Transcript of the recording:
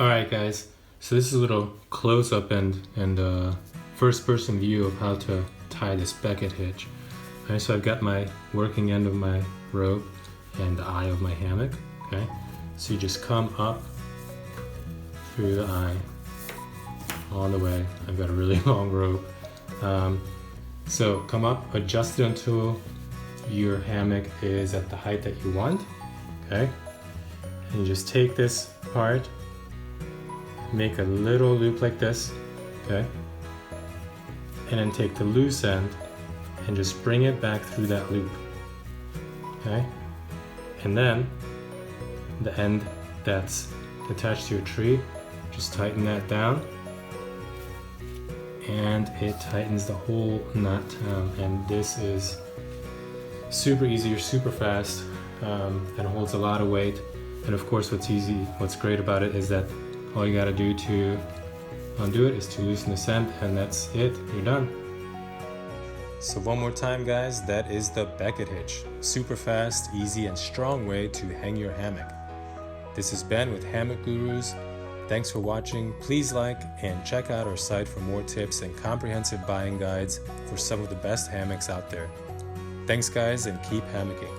Alright guys, so this is a little close-up and first-person view of how to tie this Becket hitch. Okay, so I've got my working end of my rope and the eye of my hammock. Okay, so you just come up through the eye all the way. I've got a really long rope. So come up, adjust it until your hammock is at the height that you want. Okay, and you just take this part, make a little loop like this, okay, and then take the loose end and just bring it back through that loop, okay, and then the end that's attached to your tree, just tighten that down and it tightens the whole knot down. And this is super easy, you're super fast, and holds a lot of weight. And of course what's great about it is that all you gotta do to undo it is to loosen this end, and that's it, you're done. So one more time guys, that is the Becket hitch. Super fast, easy, and strong way to hang your hammock. This is Ben with Hammock Gurus. Thanks for watching. Please like and check out our site for more tips and comprehensive buying guides for some of the best hammocks out there. Thanks guys, and keep hammocking.